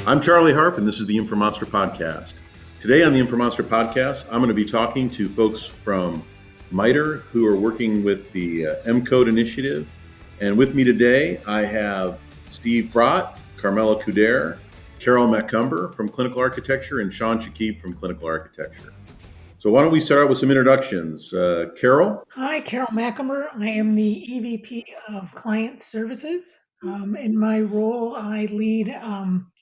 I'm Charlie Harp, and this is the Informonster Podcast. Today on the Informonster Podcast, I'm going to be talking to folks from MITRE who are working with the mCODE initiative. And with me today, I have Steve Bratt, Carmela Couderc, Carol Macumber from Clinical Architecture, and Shaun Shakib from Clinical Architecture. So why don't we start out with some introductions. Carol? Hi, Carol Macumber. I am the EVP of Client Services. In my role, I lead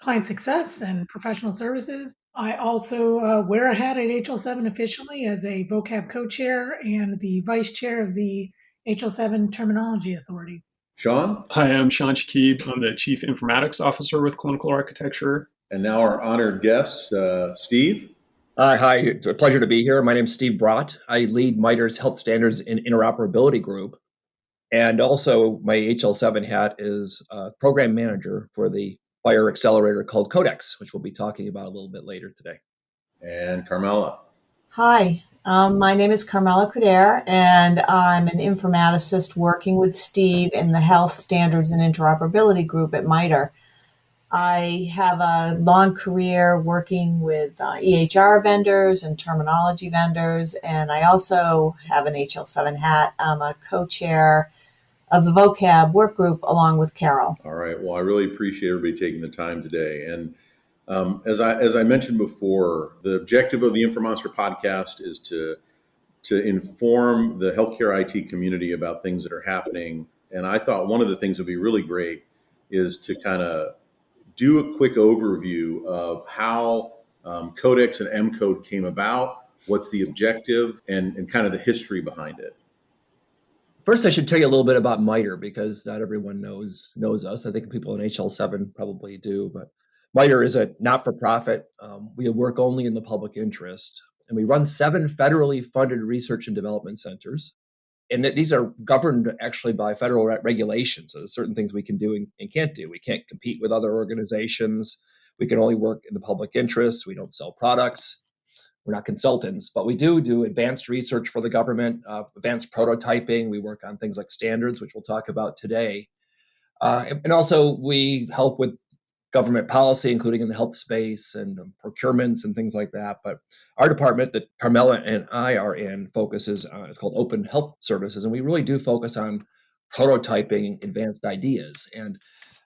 client success and professional services. I also wear a hat at HL7 officially as a vocab co-chair and the vice chair of the HL7 Terminology Authority. Shaun? Hi, I'm Shaun Shakib. I'm the Chief Informatics Officer with Clinical Architecture. And now our honored guest, Steve? Hi, it's a pleasure to be here. My name is Steve Bratt. I lead MITRE's Health Standards and Interoperability Group. And also my HL7 hat is Program Manager for the FHIR Accelerator called CodeX, which we'll be talking about a little bit later today. And Carmela? Hi, my name is Carmela Couderc, and I'm an informaticist working with Steve in the Health Standards and Interoperability Group at MITRE. I have a long career working with EHR vendors and terminology vendors, and I also have an HL7 hat. I'm a co-chair of the vocab work group along with Carol. All right. Well, I really appreciate everybody taking the time today. And as I mentioned before, the objective of the Informonster Podcast is to inform the healthcare IT community about things that are happening. And I thought one of the things that would be really great is to kind of do a quick overview of how CodeX and mCODE came about, what's the objective, and kind of the history behind it. First, I should tell you a little bit about MITRE because not everyone knows us. I think people in HL7 probably do, but MITRE is a not-for-profit. We work only in the public interest, and we run 7 federally funded research and development centers. And these are governed actually by federal regulations. So there's certain things we can do and can't do. We can't compete with other organizations. We can only work in the public interest. We don't sell products. We're not consultants, but we do advanced research for the government, advanced prototyping. We work on things like standards, which we'll talk about today. And also we help with government policy, including in the health space and procurements and things like that. But our department that Carmela and I are in focuses on, it's called Open Health Services. And we really do focus on prototyping advanced ideas. And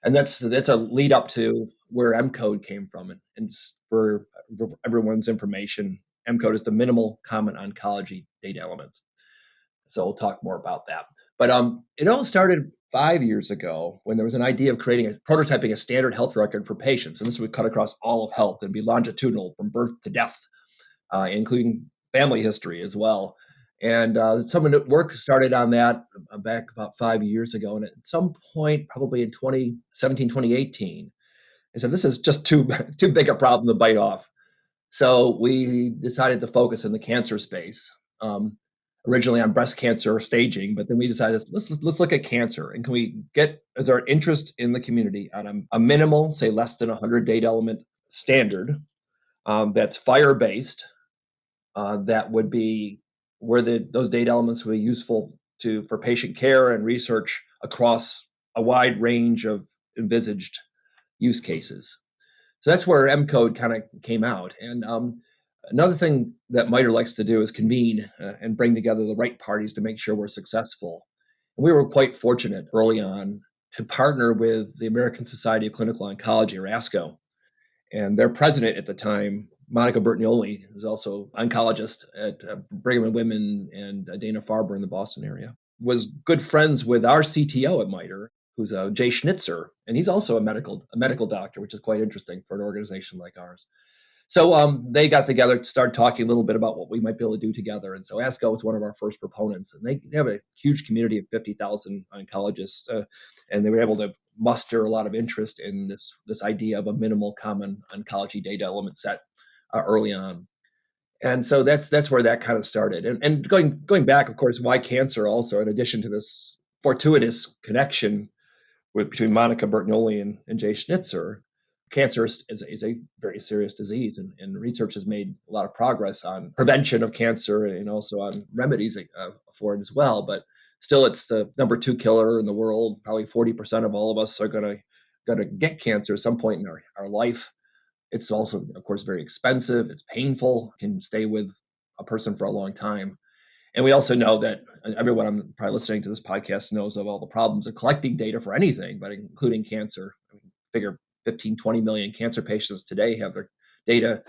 that's a lead up to where mCODE came from. And for everyone's information, mCODE is the Minimal Common Oncology Data Elements. So we'll talk more about that. But it all started 5 years ago when there was an idea of prototyping a standard health record for patients. And this would cut across all of health and be longitudinal from birth to death, including family history as well. And some work started on that back about 5 years ago. And at some point, probably in 2017, 2018, I said, this is just too big a problem to bite off. So we decided to focus in the cancer space. Originally on breast cancer staging, but then we decided let's look at cancer, and can we get, is there an interest in the community on a minimal, say less than 100 data element standard that's FHIR based, that would be where those data elements would be useful for patient care and research across a wide range of envisaged use cases. So that's where mCODE kind of came out. And another thing that MITRE likes to do is convene and bring together the right parties to make sure we're successful. And we were quite fortunate early on to partner with the American Society of Clinical Oncology, or ASCO. And their president at the time, Monica Bertagnolli, who's also an oncologist at Brigham and Women and Dana-Farber in the Boston area, was good friends with our CTO at MITRE, who's Jay Schnitzer. And he's also a medical doctor, which is quite interesting for an organization like ours. So they got together to start talking a little bit about what we might be able to do together. And so ASCO was one of our first proponents. And they have a huge community of 50,000 oncologists. And they were able to muster a lot of interest in this idea of a minimal common oncology data element set early on. And so that's where that kind of started. And going back, of course, why cancer also, in addition to this fortuitous connection between Monica Bertagnolli and Jay Schnitzer. Cancer is a very serious disease, and research has made a lot of progress on prevention of cancer and also on remedies for it as well. But still, it's the number 2 killer in the world. Probably 40% of all of us are going to get cancer at some point in our life. It's also, of course, very expensive. It's painful, can stay with a person for a long time. And we also know that everyone probably listening to this podcast knows of all the problems of collecting data for anything, but including cancer. I mean, figure 15, 20 million cancer patients today have their data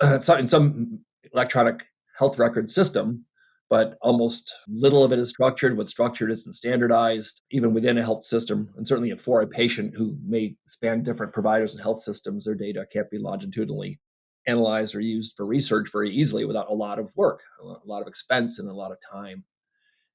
in some electronic health record system, but almost little of it is structured. What's structured isn't standardized, even within a health system. And certainly for a patient who may span different providers and health systems, their data can't be longitudinally analyzed or used for research very easily without a lot of work, a lot of expense, and a lot of time.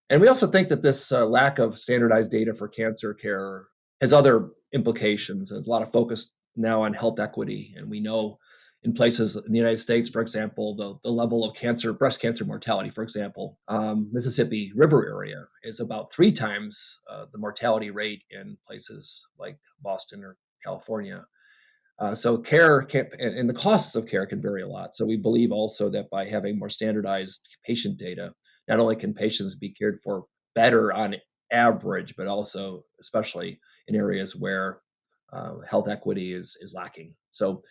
And we also think that this lack of standardized data for cancer care has other implications. There's a lot of focus now on health equity, and we know in places in the United States, for example, the level of breast cancer mortality, for example, Mississippi River area is about 3 times the mortality rate in places like Boston or California. So care and the costs of care can vary a lot. So we believe also that by having more standardized patient data, not only can patients be cared for better on average, but also especially in areas where health equity is lacking. So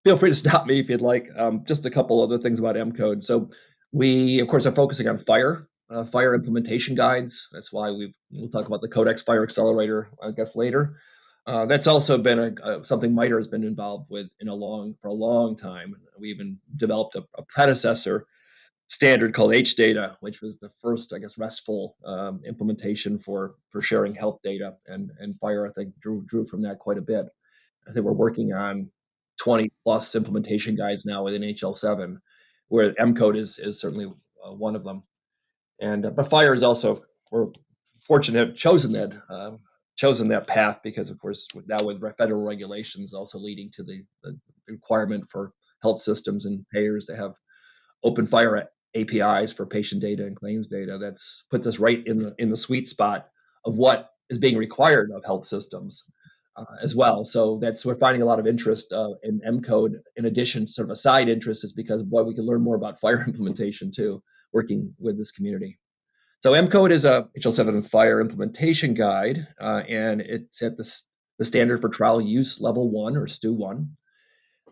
feel free to stop me if you'd like. Just a couple other things about mCODE. So we, of course, are focusing on FHIR implementation guides. That's why we'll talk about the CodeX FHIR Accelerator, I guess, later. That's also been something MITRE has been involved with for a long time. We even developed a predecessor standard called HData, which was the first, I guess, RESTful implementation for sharing health data. And FHIR, I think, drew from that quite a bit. I think we're working on 20 plus implementation guides now within HL7, where mCODE is certainly one of them. But FHIR is also, we're fortunate to have chosen that path because, of course, now with federal regulations also leading to the requirement for health systems and payers to have open FHIR APIs for patient data and claims data. That puts us right in the sweet spot of what is being required of health systems as well. So we're finding a lot of interest in mCODE. In addition, sort of a side interest is because, boy, we can learn more about FHIR implementation too, working with this community. So mCODE is a HL7 FHIR implementation guide, and it's at the standard for trial use level 1 or STU 1.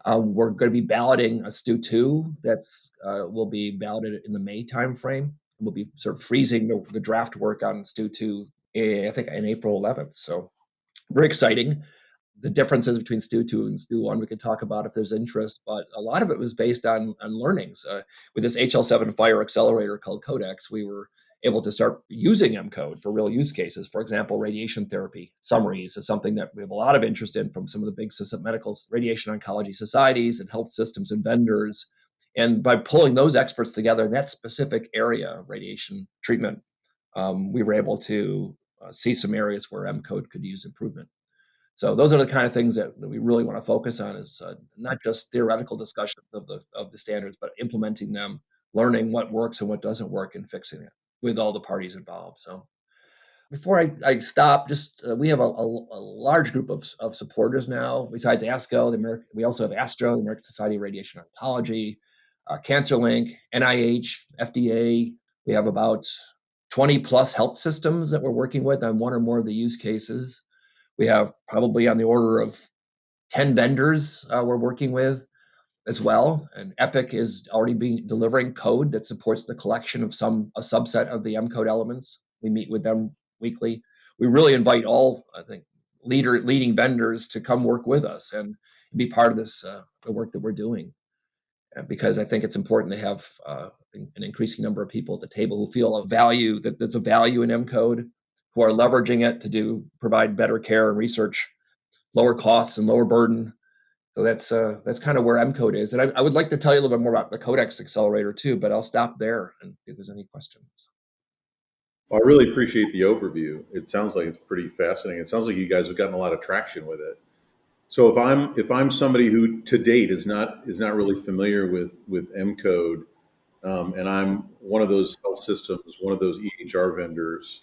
We're going to be balloting a STU 2 will be balloted in the May timeframe. We'll be sort of freezing the draft work on STU 2, I think, in April 11th. So very exciting. The differences between STU 2 and STU 1 we could talk about if there's interest, but a lot of it was based on learnings. With this HL7 FHIR Accelerator called CodeX, we were able to start using mCODE for real use cases. For example, radiation therapy summaries is something that we have a lot of interest in from some of the big medical radiation oncology societies and health systems and vendors. And by pulling those experts together in that specific area, radiation treatment, we were able to see some areas where mCODE could use improvement. So those are the kind of things that we really want to focus on, is not just theoretical discussions of the standards, but implementing them, learning what works and what doesn't work, and fixing it with all the parties involved. So before I stop, we have a large group of supporters now. Besides ASCO, we also have ASTRO, the American Society of Radiation Oncology, CancerLink, NIH, FDA. We have about 20 plus health systems that we're working with on one or more of the use cases. We have probably on the order of 10 vendors we're working with as well. And Epic is already delivering code that supports the collection of a subset of the mCODE elements. We meet with them weekly. We really invite all, I think, leading vendors to come work with us and be part of this the work that we're doing. Because I think it's important to have an increasing number of people at the table who feel that there's a value in mCODE, who are leveraging it to provide better care and research, lower costs and lower burden. So that's kind of where mCODE is. And I would like to tell you a little bit more about the CodeX Accelerator too, but I'll stop there and see if there's any questions. Well, I really appreciate the overview. It sounds like it's pretty fascinating. It sounds like you guys have gotten a lot of traction with it. So if I'm somebody who to date is not really familiar with mCODE, and I'm one of those health systems, one of those EHR vendors,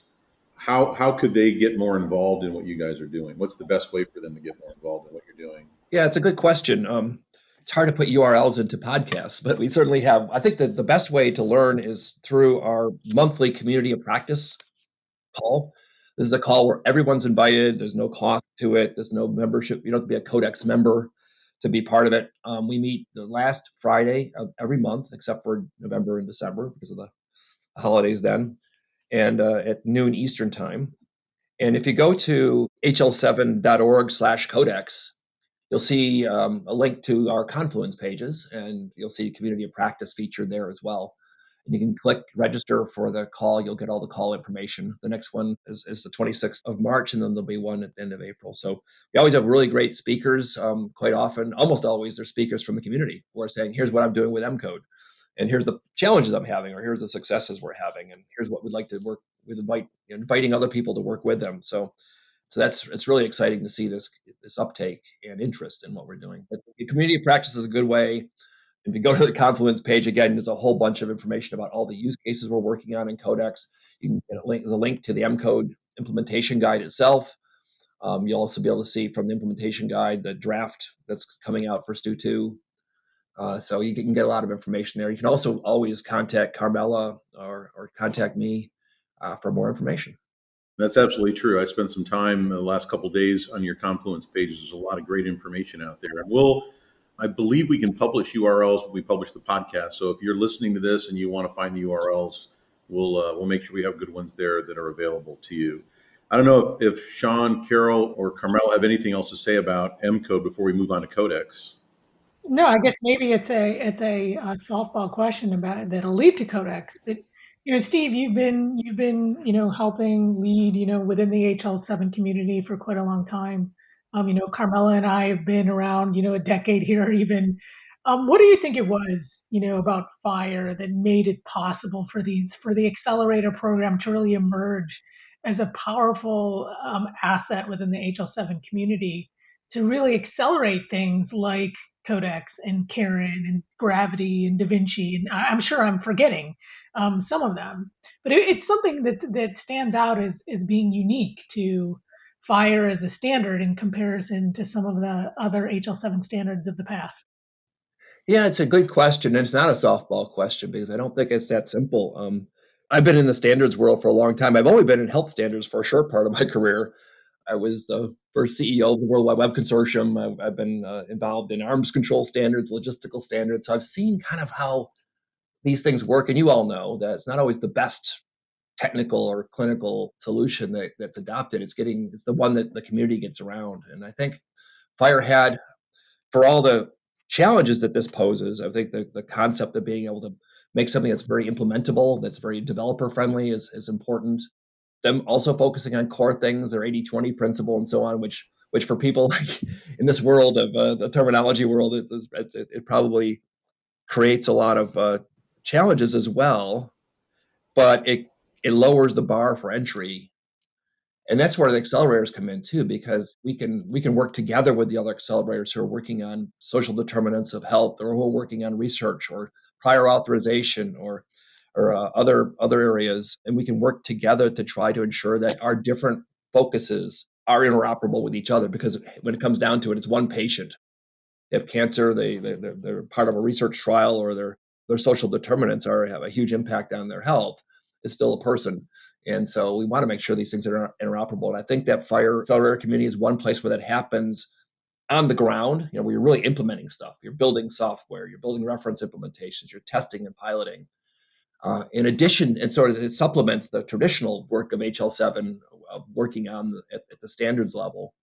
how could they get more involved in what you guys are doing? What's the best way for them to get more involved in what you're doing? Yeah, it's a good question. It's hard to put URLs into podcasts, but we certainly have. I think that the best way to learn is through our monthly community of practice call. This is a call where everyone's invited. There's no cost to it. There's no membership. You don't have to be a CodeX member. to be part of it. We meet the last Friday of every month, except for November and December because of the holidays then, and at noon Eastern time. And if you go to hl7.org/codex, you'll see a link to our Confluence pages, and you'll see Community of Practice featured there as well. And you can click register for the call. You'll get all the call information. The next one is the 26th of March, and then there'll be one at the end of April. So we always have really great speakers. Quite often, almost always, they're speakers from the community who are saying, here's what I'm doing with mCODE, and here's the challenges I'm having, or here's the successes we're having, and here's what we'd like to work with, inviting other people to work with them. So it's really exciting to see this uptake and interest in what we're doing. But the community of practice is a good way. If you go to the Confluence page, again, there's a whole bunch of information about all the use cases we're working on in CodeX. You can get there's a link to the mCODE implementation guide itself. You'll also be able to see from the implementation guide the draft that's coming out for Stu 2. So you can get a lot of information there. You can also always contact Carmela or contact me for more information. That's absolutely true. I spent some time the last couple of days on your Confluence pages. There's a lot of great information out there. And I believe we can publish URLs when we publish the podcast. So if you're listening to this and you want to find the URLs, we'll make sure we have good ones there that are available to you. I don't know if Shaun, Carol, or Carmela have anything else to say about mCODE before we move on to CodeX. No, I guess maybe it's a softball question about that'll lead to CodeX. But Steve, you've been helping lead within the HL7 community for quite a long time. Carmela and I have been around a decade here even. What do you think it was about FHIR that made it possible for the accelerator program to really emerge as a powerful asset within the HL7 community to really accelerate things like CodeX and Karen and Gravity and DaVinci, and I'm sure I'm forgetting some of them, but it's something that stands out as being unique to FHIR as a standard in comparison to some of the other HL7 standards of the past. Yeah, it's a good question. And it's not a softball question because I don't think it's that simple. I've been in the standards world for a long time. I've only been in health standards for a short part of my career. I was the first CEO of the World Wide Web Consortium. I've been involved in arms control standards, logistical standards. So I've seen kind of how these things work. And you all know that it's not always the best technical or clinical solution that's adopted. It's the one that the community gets around. And I think FHIR had, for all the challenges that this poses, I think the concept of being able to make something that's very implementable, that's very developer friendly is important. Them also focusing on core things, their 80-20 principle and so on, which for people in this world of the terminology world, it probably creates a lot of challenges as well, but it lowers the bar for entry. And that's where the accelerators come in too, because we can work together with the other accelerators who are working on social determinants of health, or who are working on research or prior authorization or other areas, and we can work together to try to ensure that our different focuses are interoperable with each other. Because when it comes down to it, it's one patient. They have cancer, they're part of a research trial, or their social determinants have a huge impact on their health. Is still a person. And so we want to make sure these things are interoperable. And I think that FHIR Accelerator community is one place where that happens on the ground, where you're really implementing stuff. You're building software, you're building reference implementations, you're testing and piloting. In addition, and sort of it supplements the traditional work of HL7 of working on at the standards level,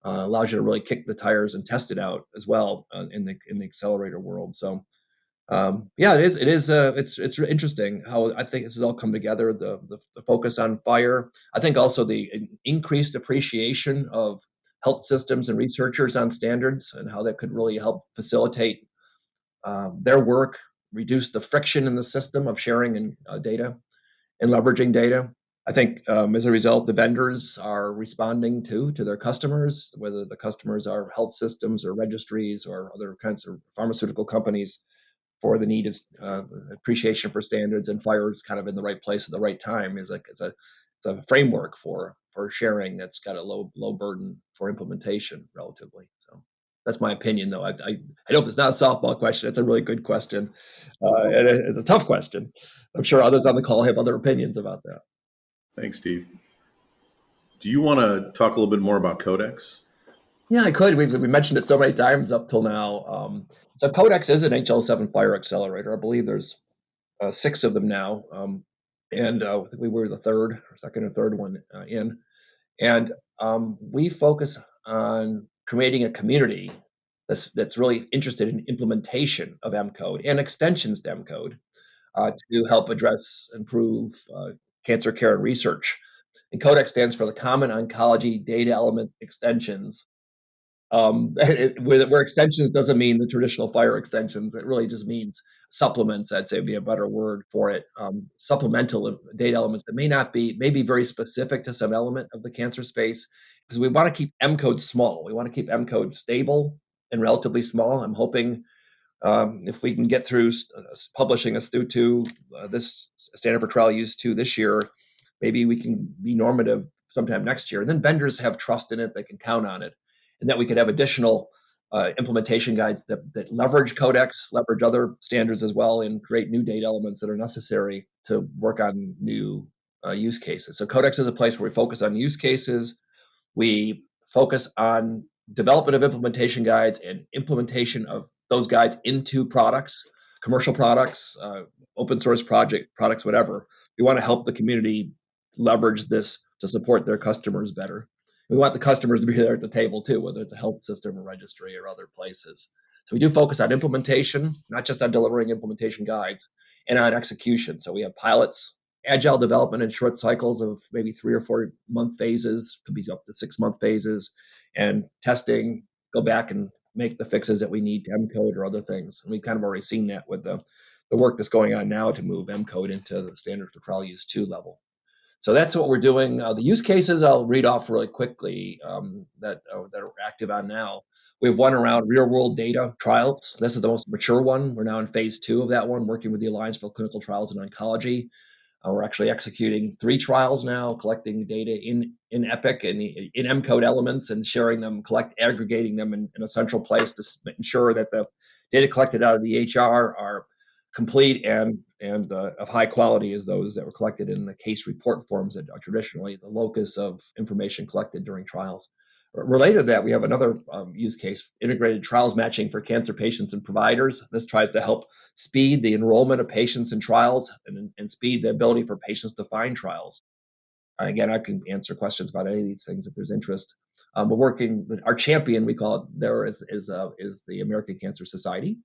allows you to really kick the tires and test it out as well in the accelerator world. So it's interesting how I think this has all come together, the focus on FHIR. I think also the increased appreciation of health systems and researchers on standards and how that could really help facilitate their work, reduce the friction in the system of sharing and data and leveraging data. I think as a result, the vendors are responding to their customers, whether the customers are health systems or registries or other kinds of pharmaceutical companies, for the need of appreciation for standards, and FHIR is kind of in the right place at the right time. It's a framework for sharing that's got a low burden for implementation relatively. So that's my opinion, though. I know it's not a softball question. It's a really good question, and it's a tough question. I'm sure others on the call have other opinions about that. Thanks, Steve. Do you want to talk a little bit more about CodeX? Yeah, I could. We mentioned it so many times up till now. So CodeX is an HL7 FHIR Accelerator. I believe there's 6 of them now. And I think we were the second or third one in. And we focus on creating a community that's really interested in implementation of mCODE and extensions to mCODE to help improve cancer care and research. And CodeX stands for the Common Oncology Data Elements Extensions. Where extensions doesn't mean the traditional FHIR extensions. It really just means supplements, I'd say would be a better word for it. Supplemental data elements that may be very specific to some element of the cancer space, because we want to keep mCODE small. We want to keep mCODE stable and relatively small. I'm hoping if we can get through publishing a STU2, this standard for trial use 2 this year, maybe we can be normative sometime next year. And then vendors have trust in it, they can count on it. And that we could have additional implementation guides that leverage CodeX, leverage other standards as well, and create new data elements that are necessary to work on new use cases. So CodeX is a place where we focus on use cases. We focus on development of implementation guides and implementation of those guides into products, commercial products, open source products, whatever. We want to help the community leverage this to support their customers better. We want the customers to be there at the table too, whether it's a health system or registry or other places. So we do focus on implementation, not just on delivering implementation guides, and on execution. So we have pilots, agile development in short cycles of maybe 3 or 4 month phases, could be up to 6-month phases, and testing, go back and make the fixes that we need to mCODE or other things. And we've kind of already seen that with the work that's going on now to move mCODE into the standard for trial use 2 level. So that's what we're doing. The use cases I'll read off really quickly that are active on now. We have one around real-world data trials. This is the most mature one. We're now in phase 2 of that one, working with the Alliance for Clinical Trials in Oncology. We're actually executing 3 trials now, collecting data in EPIC and in mCODE elements and sharing them, aggregating them in a central place to ensure that the data collected out of the EHR are complete and of high quality as those that were collected in the case report forms that are traditionally the locus of information collected during trials. Related to that, we have another use case, integrated trials matching for cancer patients and providers. This tries to help speed the enrollment of patients in trials and speed the ability for patients to find trials. Again, I can answer questions about any of these things if there's interest. We're working, our champion, we call it there, is the American Cancer Society.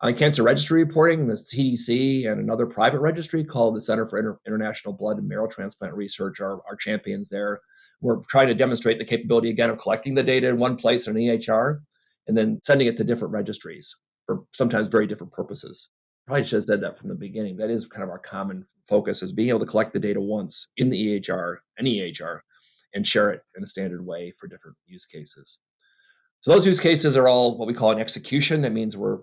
On cancer registry reporting, the CDC and another private registry called the Center for International Blood and Marrow Transplant Research are champions there. We're trying to demonstrate the capability, again, of collecting the data in one place in an EHR and then sending it to different registries for sometimes very different purposes. Probably should have said that from the beginning. That is kind of our common focus, is being able to collect the data once in the EHR, any EHR, and share it in a standard way for different use cases. So those use cases are all what we call an execution. That means we're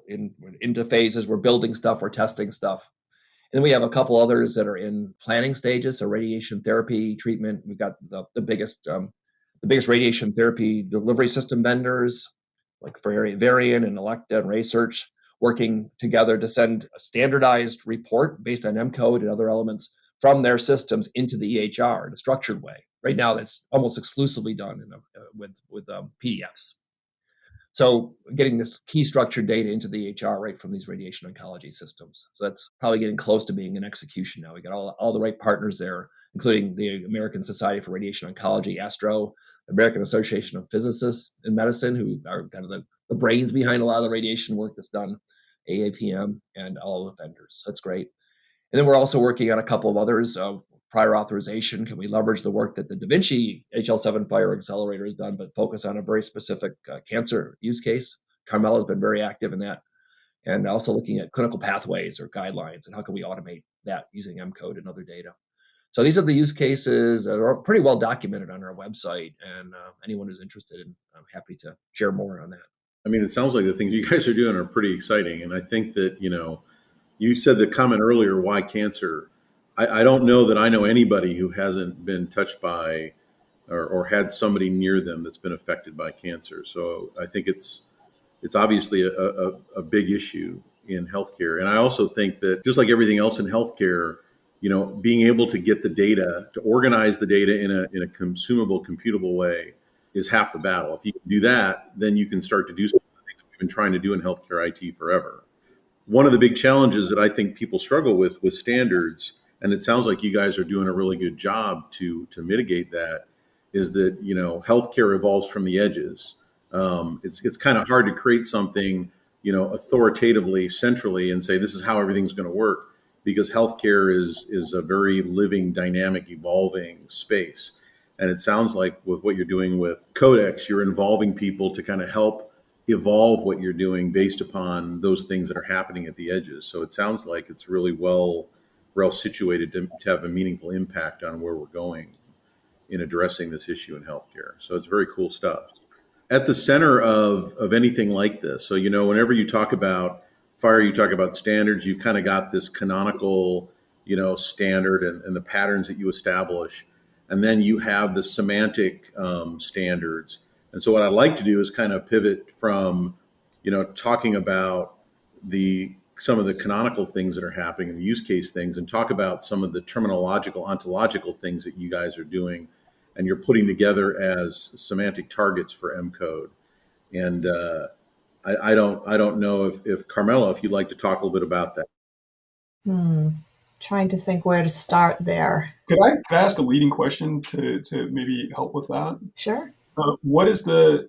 into phases, we're building stuff, we're testing stuff. And then we have a couple others that are in planning stages. So radiation therapy treatment, we've got the biggest radiation therapy delivery system vendors, like Varian and Electa and Research, working together to send a standardized report based on mCODE and other elements from their systems into the EHR in a structured way. Right now, that's almost exclusively done with PDFs. So getting this key structured data into the EHR right from these radiation oncology systems. So that's probably getting close to being an execution now. We got all the right partners there, including the American Society for Radiation Oncology, ASTRO, the American Association of Physicists in Medicine, who are kind of the brains behind a lot of the radiation work that's done, AAPM, and all the vendors. That's great. And then we're also working on a couple of others. Prior authorization, can we leverage the work that the Da Vinci HL7 FHIR Accelerator has done, but focus on a very specific cancer use case? Carmela has been very active in that. And also looking at clinical pathways or guidelines and how can we automate that using mCODE and other data. So these are the use cases that are pretty well documented on our website, and anyone who's interested, I'm happy to share more on that. I mean, it sounds like the things you guys are doing are pretty exciting. And I think that, you said the comment earlier, why cancer? I don't know that I know anybody who hasn't been touched by or had somebody near them that's been affected by cancer. So I think it's obviously a big issue in healthcare. And I also think that just like everything else in healthcare, being able to get the data, to organize the data in a consumable, computable way, is half the battle. If you can do that, then you can start to do some of the things we've been trying to do in healthcare IT forever. One of the big challenges that I think people struggle with standards, and it sounds like you guys are doing a really good job to mitigate that, is that, you know, healthcare evolves from the edges. It's kind of hard to create something, you know, authoritatively, centrally, and say this is how everything's going to work, because healthcare is a very living, dynamic, evolving space. And it sounds like with what you're doing with CodeX, you're involving people to kind of help evolve what you're doing based upon those things that are happening at the edges. So it sounds like it's really well situated to have a meaningful impact on where we're going in addressing this issue in healthcare. So it's very cool stuff. At the center of anything like this, so, you know, whenever you talk about FHIR, you talk about standards, you kind of got this canonical, you know, standard and the patterns that you establish. And then you have the semantic standards. And so what I'd like to do is kind of pivot from, you know, talking about some of the canonical things that are happening and the use case things, and talk about some of the terminological, ontological things that you guys are doing and you're putting together as semantic targets for mCODE. And I don't know if Carmela, if you'd like to talk a little bit about that. Trying to think where to start there. Could I ask a leading question to maybe help with that? Sure. What is the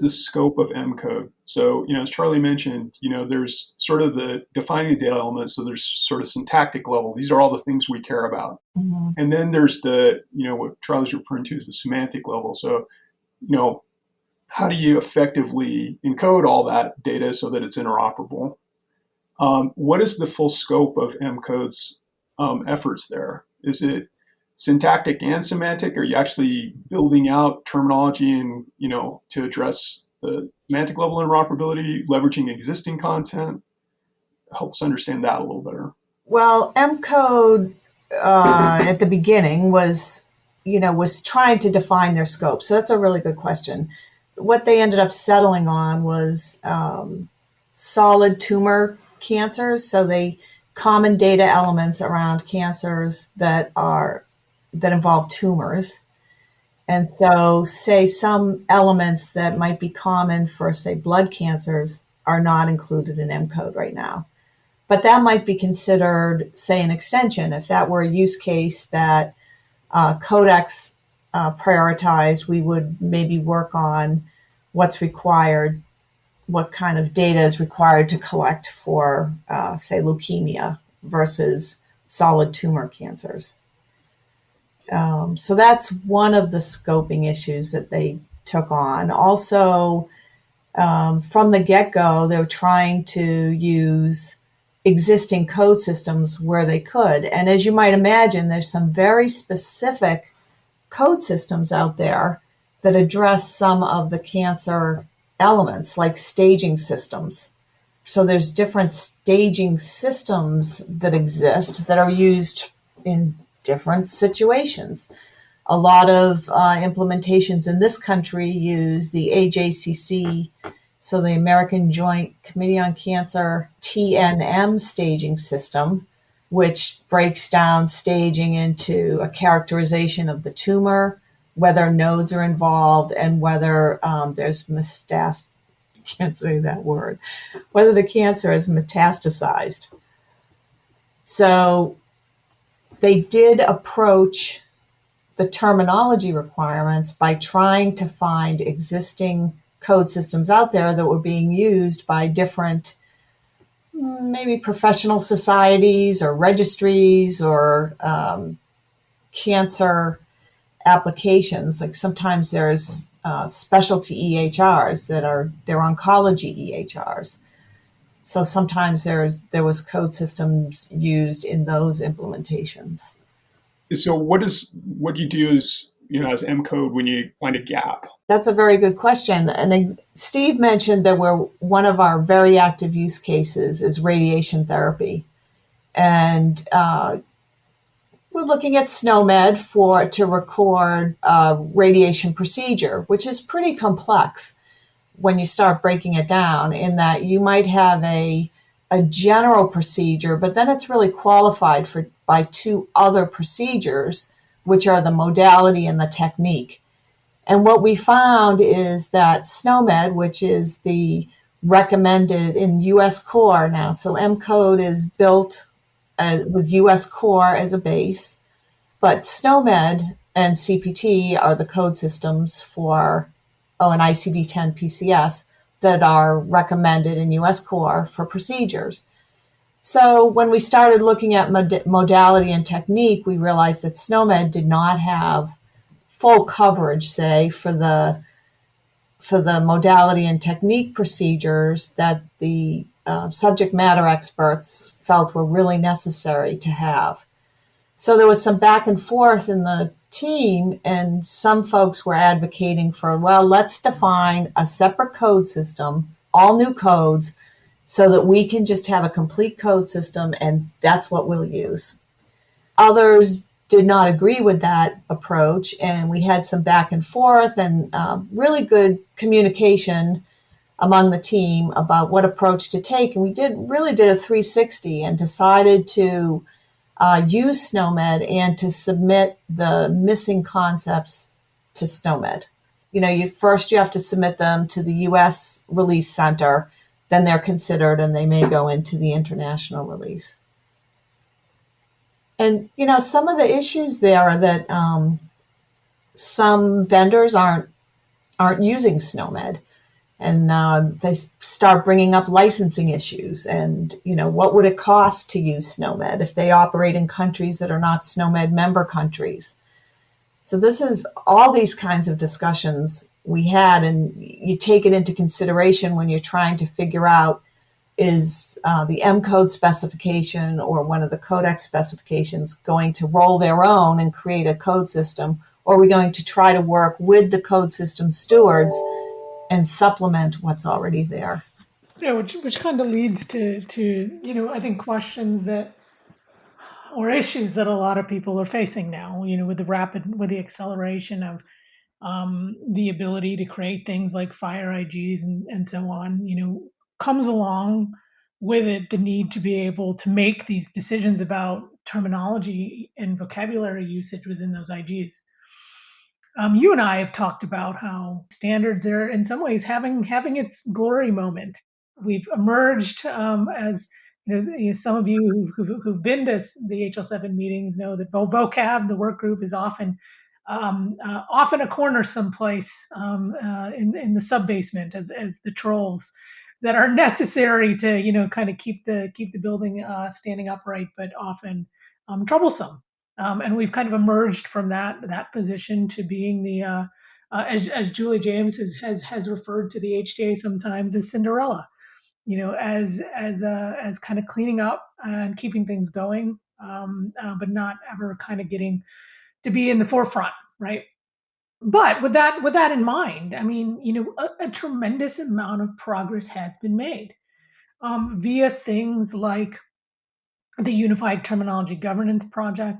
scope of mCODE? So, you know, as Charlie mentioned, you know, there's sort of the defining the data elements. So there's sort of syntactic level. These are all the things we care about. Mm-hmm. And then there's the, you know, what Charlie's referring to as the semantic level. So, you know, how do you effectively encode all that data so that it's interoperable? What is the full scope of mCODE's efforts there? Is it syntactic and semantic? Are you actually building out terminology and, you know, to address the semantic level interoperability, leveraging existing content? Help us understand that a little better. Well, mCODE at the beginning was trying to define their scope. So that's a really good question. What they ended up settling on was solid tumor cancers. So common data elements around cancers that involve tumors. And so, say some elements that might be common for, say, blood cancers are not included in mCODE right now. But that might be considered, say, an extension. If that were a use case that CodeX prioritized, we would maybe work on what's required, what kind of data is required to collect for, say, leukemia versus solid tumor cancers. So that's one of the scoping issues that they took on. Also, from the get-go, they were trying to use existing code systems where they could. And as you might imagine, there's some very specific code systems out there that address some of the cancer elements, like staging systems. So there's different staging systems that exist that are used in different situations. A lot of implementations in this country use the AJCC, so the American Joint Committee on Cancer TNM staging system, which breaks down staging into a characterization of the tumor, whether nodes are involved, and whether there's can't say that word, whether the cancer is metastasized. So they did approach the terminology requirements by trying to find existing code systems out there that were being used by different, maybe professional societies or registries or cancer applications. Like sometimes there's specialty EHRs they're oncology EHRs. So sometimes there was code systems used in those implementations. So what do you do as mCODE when you find a gap? That's a very good question. And then Steve mentioned that one of our very active use cases is radiation therapy. And we're looking at SNOMED to record a radiation procedure, which is pretty complex when you start breaking it down, in that you might have a general procedure, but then it's really qualified by two other procedures, which are the modality and the technique. And what we found is that SNOMED, which is the recommended in US core now, so mCODE is built with US core as a base, but SNOMED and CPT are the code systems for, and ICD-10 PCS that are recommended in US core for procedures. So when we started looking at modality and technique, we realized that SNOMED did not have full coverage, say, for the modality and technique procedures that the subject matter experts felt were really necessary to have. So there was some back and forth in the team, and some folks were advocating for, well, let's define a separate code system, all new codes, so that we can just have a complete code system, and that's what we'll use. Others did not agree with that approach, and we had some back and forth and really good communication among the team about what approach to take. And we really did a 360 and decided to use SNOMED and to submit the missing concepts to SNOMED. You have to submit them to the US release center, then they're considered and they may go into the international release. And, some of the issues there are that some vendors aren't using SNOMED, and they start bringing up licensing issues and, what would it cost to use SNOMED if they operate in countries that are not SNOMED member countries? So this is all these kinds of discussions we had, and you take it into consideration when you're trying to figure out, is the mCODE specification or one of the CodeX specifications going to roll their own and create a code system, or are we going to try to work with the code system stewards and supplement what's already there? Yeah, which kind of leads to I think questions or issues that a lot of people are facing now, with the acceleration of the ability to create things like FHIR IGs and so on, comes along with it the need to be able to make these decisions about terminology and vocabulary usage within those IGs. You and I have talked about how standards are in some ways having its glory moment. We've emerged as some of you who've been to the HL7 meetings know that vocab, the work group, is often a corner someplace in the sub basement as the trolls that are necessary to kind of keep the building standing upright, but often troublesome. And we've kind of emerged from that position to being the as Julie James has referred to the HTA sometimes as Cinderella, as kind of cleaning up and keeping things going, but not ever kind of getting to be in the forefront, right? But with that in mind, I mean, a tremendous amount of progress has been made via things like the Unified Terminology Governance Project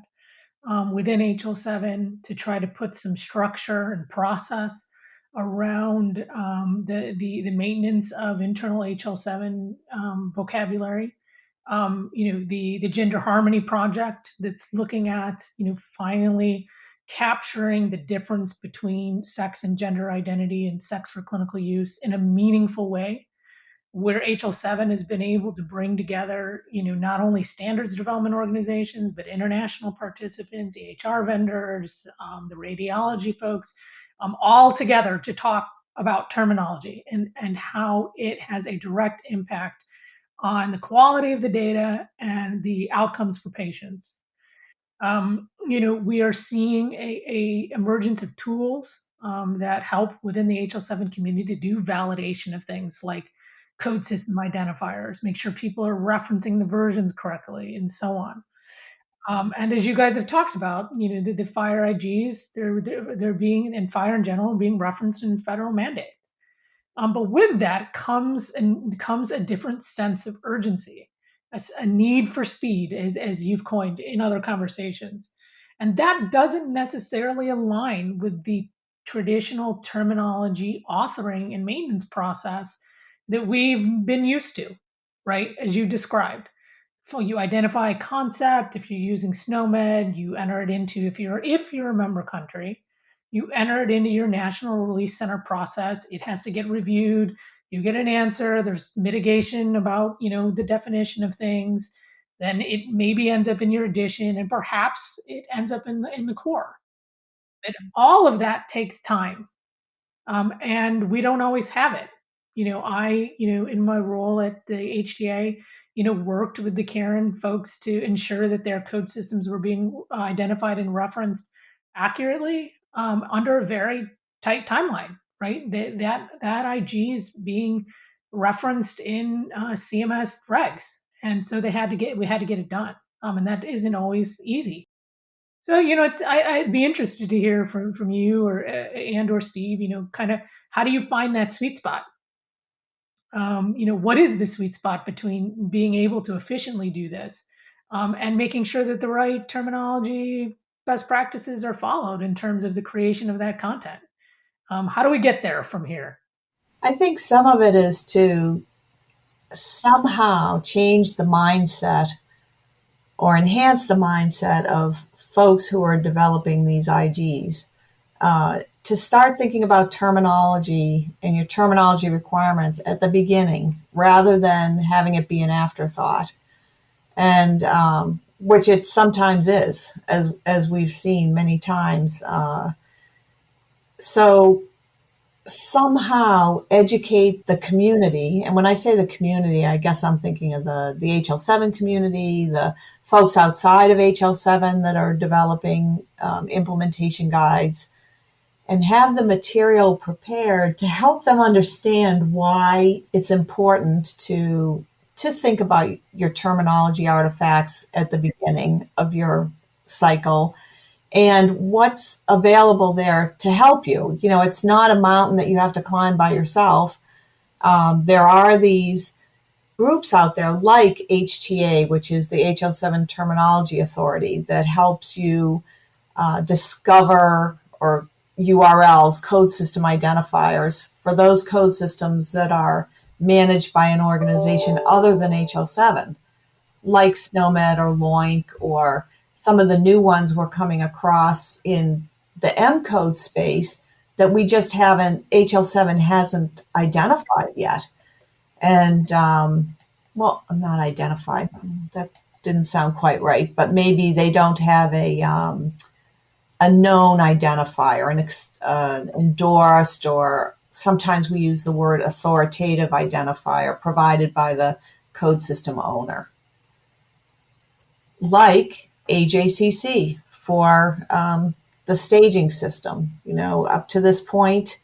within HL7 to try to put some structure and process around the maintenance of internal HL7 vocabulary. The Gender Harmony Project that's looking at, finally capturing the difference between sex and gender identity and sex for clinical use in a meaningful way, where HL7 has been able to bring together, not only standards development organizations, but international participants, EHR vendors, the radiology folks, all together to talk about terminology and how it has a direct impact on the quality of the data and the outcomes for patients. We are seeing a emergence of tools that help within the HL7 community to do validation of things like code system identifiers, make sure people are referencing the versions correctly, and so on. And as you guys have talked about, the FHIR IGs, they're being, and FHIR in general, being referenced in federal mandates. But with that comes a different sense of urgency, a need for speed, as you've coined in other conversations. And that doesn't necessarily align with the traditional terminology authoring and maintenance process that we've been used to, right? As you described. So you identify a concept. If you're using SNOMED, you enter it into, if you're a member country, You enter it into your National Release Center process. It has to get reviewed. You get an answer. There's mitigation about, the definition of things. Then it maybe ends up in your edition, and perhaps it ends up in the core. But all of that takes time, and we don't always have it. In my role at the HTA, worked with the Karen folks to ensure that their code systems were being identified and referenced accurately, under a very tight timeline, right? That IG is being referenced in CMS regs, and so we had to get it done, and that isn't always easy. So, I'd be interested to hear from you or Steve, kind of how do you find that sweet spot? What is the sweet spot between being able to efficiently do this, and making sure that the right terminology best practices are followed in terms of the creation of that content? How do we get there from here? I think some of it is to somehow change the mindset or enhance the mindset of folks who are developing these IGs, to start thinking about terminology and your terminology requirements at the beginning rather than having it be an afterthought, and which it sometimes is, as we've seen many times. So somehow educate the community. And when I say the community, I guess I'm thinking of the HL7 community, the folks outside of HL7 that are developing implementation guides, and have the material prepared to help them understand why it's important to think about your terminology artifacts at the beginning of your cycle and what's available there to help you. It's not a mountain that you have to climb by yourself. There are these groups out there like HTA, which is the HL7 Terminology Authority, that helps you discover or URLs, code system identifiers, for those code systems that are managed by an organization other than HL7, like SNOMED or LOINC, or some of the new ones we're coming across in the mCODE space that we just HL7 hasn't identified yet. And, not identified, that didn't sound quite right, but maybe they don't have a known identifier, an endorsed, or sometimes we use the word authoritative identifier provided by the code system owner, like AJCC for the staging system. Up to this point,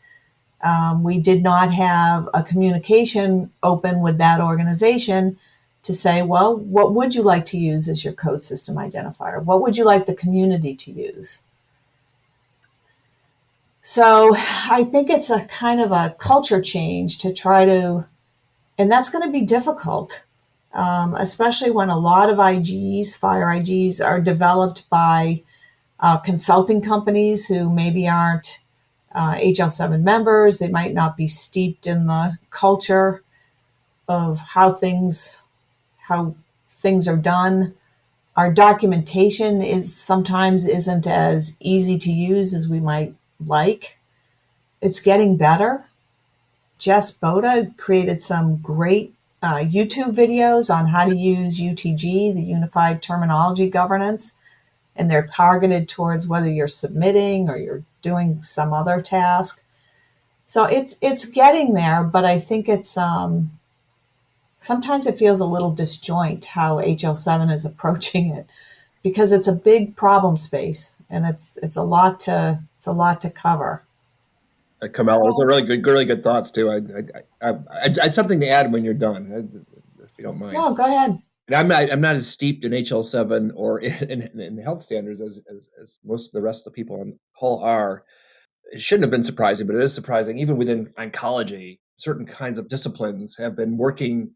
we did not have a communication open with that organization to say, well, what would you like to use as your code system identifier? What would you like the community to use? So I think it's a kind of a culture change to try to, and that's going to be difficult, especially when a lot of IGs, FHIR IGs, are developed by consulting companies who maybe aren't HL7 members. They might not be steeped in the culture of how things are done. Our documentation sometimes isn't as easy to use as we might like. It's getting better. Jess Boda created some great YouTube videos on how to use UTG, the Unified Terminology Governance, and they're targeted towards whether you're submitting or you're doing some other task. So it's getting there, but I think it's sometimes it feels a little disjoint how HL7 is approaching it, because it's a big problem space and it's a lot to cover. Carmela, those are really good thoughts too. I had something to add when you're done, if you don't mind. No, go ahead. And I'm not as steeped in HL7 or in the health standards as most of the rest of the people on the call are. It shouldn't have been surprising, but it is surprising. Even within oncology, certain kinds of disciplines have been working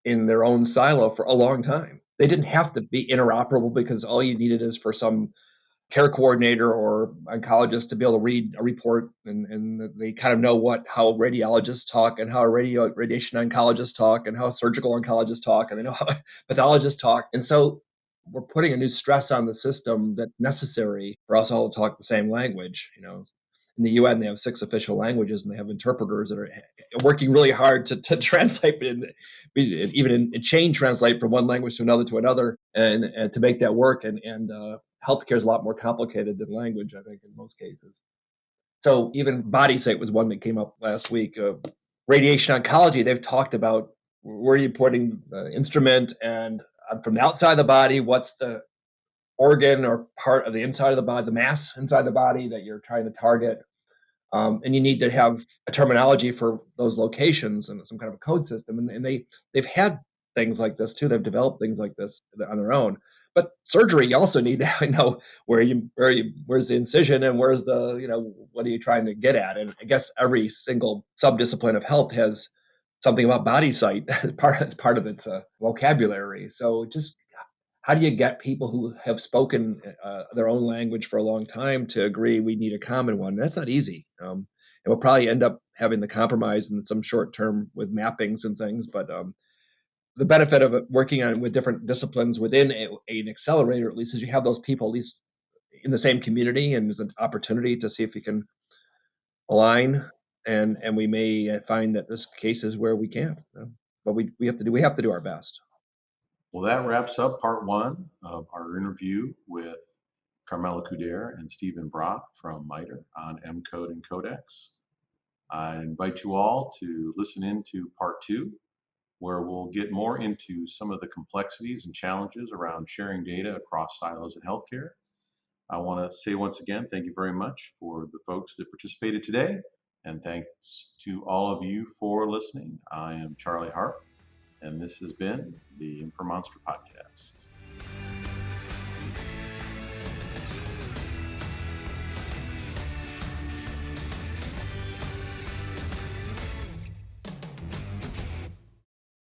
in their own silo for a long time. They didn't have to be interoperable because all you needed is for some care coordinator or oncologist to be able to read a report and they kind of know how radiologists talk and how radiation oncologists talk and how surgical oncologists talk, and they know how pathologists talk. And so we're putting a new stress on the system that's necessary for us all to talk the same language, in the UN, they have 6 official languages, and they have interpreters that are working really hard to translate it, even in chain translate from one language to another, and to make that work. And healthcare is a lot more complicated than language, I think, in most cases. So even body site was one that came up last week. Radiation oncology, they've talked about where you're putting the instrument, and from the outside of the body, what's the organ or part of the inside of the body, the mass inside the body that you're trying to target. And you need to have a terminology for those locations and some kind of a code system. And they've had things like this too. They've developed things like this on their own. But surgery, you also need to know where's the incision and where's the, what are you trying to get at? And I guess every single subdiscipline of health has something about body site as part of its vocabulary. So just how do you get people who have spoken their own language for a long time to agree we need a common one? That's not easy. And we'll probably end up having the compromise in some short term with mappings and things. But the benefit of it working on with different disciplines within an accelerator, at least, is you have those people at least in the same community, and there's an opportunity to see if we can align. And we may find that there's cases where we can't, but we have to do our best. Well, that wraps up part 1 of our interview with Carmela Couderc and Stephen Bratt from MITRE on mCODE and CodeX. I invite you all to listen in to part 2, where we'll get more into some of the complexities and challenges around sharing data across silos in healthcare. I want to say once again, thank you very much for the folks that participated today, and thanks to all of you for listening. I am Charlie Harp, and this has been the Informonster Podcast.